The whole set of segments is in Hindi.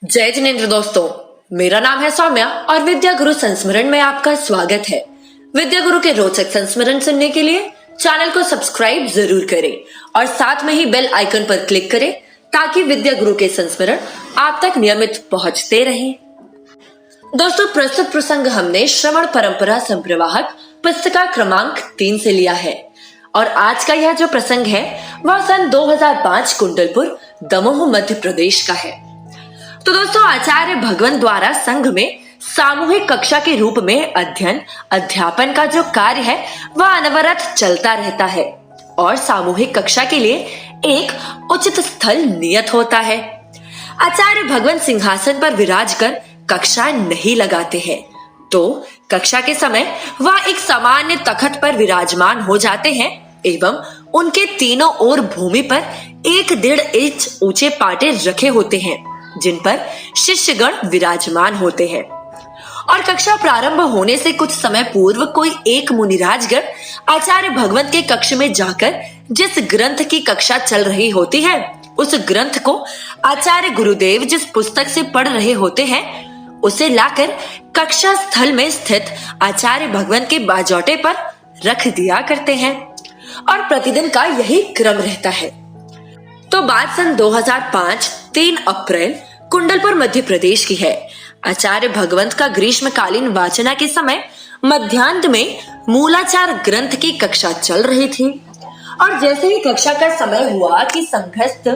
जय जिनेंद्र दोस्तों, मेरा नाम है सौम्या और विद्या गुरु संस्मरण में आपका स्वागत है। विद्या गुरु के रोचक संस्मरण सुनने के लिए चैनल को सब्सक्राइब जरूर करें और साथ में ही बेल आइकन पर क्लिक करें ताकि विद्या गुरु के संस्मरण आप तक नियमित पहुंचते रहें। दोस्तों, प्रस्तुत प्रसंग हमने श्रवण परंपरा संप्रवाहक पुस्तिका क्रमांक 3 से लिया है और आज का यह जो प्रसंग है वह सन 2005 कुंडलपुर दमोह मध्य प्रदेश का है। तो दोस्तों, आचार्य भगवंत द्वारा संघ में सामूहिक कक्षा के रूप में अध्ययन अध्यापन का जो कार्य है वह अनवरत चलता रहता है और सामूहिक कक्षा के लिए एक उचित स्थल नियत होता है। आचार्य भगवंत सिंहासन पर विराज कर कक्षा नहीं लगाते हैं, तो कक्षा के समय वह एक सामान्य तखत पर विराजमान हो जाते हैं एवं उनके तीनों ओर भूमि पर 1-1.5 इंच ऊंचे पाटे रखे होते हैं जिन पर शिष्यगण विराजमान होते हैं। और कक्षा प्रारंभ होने से कुछ समय पूर्व कोई एक मुनिराजगण आचार्य भगवंत के कक्ष में जाकर जिस ग्रंथ की कक्षा चल रही होती है उस ग्रंथ को आचार्य गुरुदेव जिस पुस्तक से पढ़ रहे होते हैं उसे लाकर कक्षा स्थल में स्थित आचार्य भगवंत के बाजौटे पर रख दिया करते हैं और प्रतिदिन का यही क्रम रहता है। तो बात सन 2005 3 अप्रैल कुंडलपुर मध्य प्रदेश की है। आचार्य भगवंत का ग्रीष्मकालीन वाचना के समय मध्यान्ह में मूलाचार ग्रंथ की कक्षा चल रही थी और जैसे ही कक्षा का समय हुआ कि संघस्थ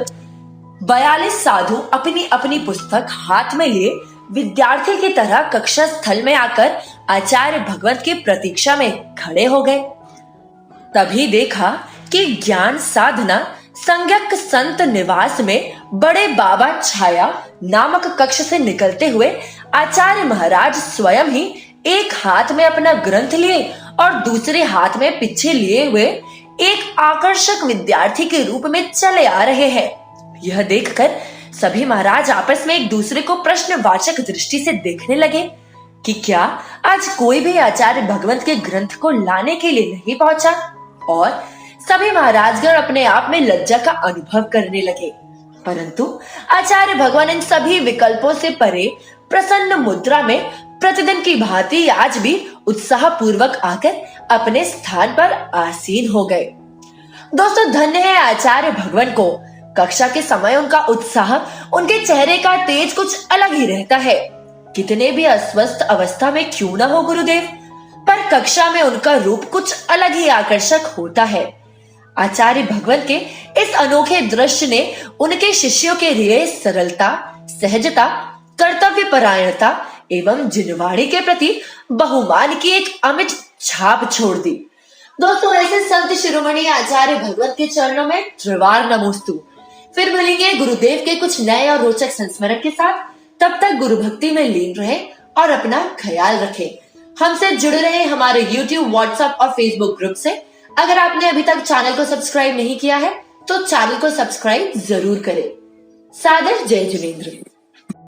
42 साधु अपनी अपनी पुस्तक हाथ में लिए विद्यार्थी की तरह कक्षा स्थल में आकर आचार्य भगवंत की प्रतीक्षा में खड़े हो गए। तभी देखा कि ज्ञान साधना संज्ञक संत निवास में बड़े बाबा छाया नामक कक्ष से निकलते हुए आचार्य महाराज स्वयं ही एक हाथ में अपना ग्रंथ लिए और दूसरे हाथ में पीछे लिए हुए एक आकर्षक विद्यार्थी के रूप में चले आ रहे हैं। यह देखकर सभी महाराज आपस में एक दूसरे को प्रश्नवाचक दृष्टि से देखने लगे कि क्या आज कोई भी आचार्य भगवंत के ग्रंथ को लाने के लिए नहीं पहुंचा, और सभी महाराजगण अपने आप में लज्जा का अनुभव करने लगे। परंतु आचार्य भगवान इन सभी विकल्पों से परे प्रसन्न मुद्रा में प्रतिदिन की भांति आज भी उत्साह पूर्वक आकर अपने स्थान पर आसीन हो गए। दोस्तों, धन्य है आचार्य भगवान को। कक्षा के समय उनका उत्साह, उनके चेहरे का तेज कुछ अलग ही रहता है। कितने भी अस्वस्थ अवस्था में क्यों न हो गुरुदेव, पर कक्षा में उनका रूप कुछ अलग ही आकर्षक होता है। आचार्य भगवंत के इस अनोखे दृश्य ने उनके शिष्यों के लिए सरलता, सहजता, कर्तव्य परायणता एवं जिनवाड़ी के प्रति बहुमान की एक अमिट छाप छोड़ दी। दोस्तों, ऐसे संत शिरोमणि आचार्य भगवंत के चरणों में त्रिवार नमोस्तु। फिर मिलेंगे गुरुदेव के कुछ नए और रोचक संस्मरण के साथ। तब तक गुरु भक्ति में लीन रहें और अपना ख्याल रखें। हमसे जुड़े रहे हमारे YouTube, WhatsApp और Facebook ग्रुप से। अगर आपने अभी तक चैनल को सब्सक्राइब नहीं किया है तो चैनल को सब्सक्राइब जरूर करें। सादर जय जिनेंद्र।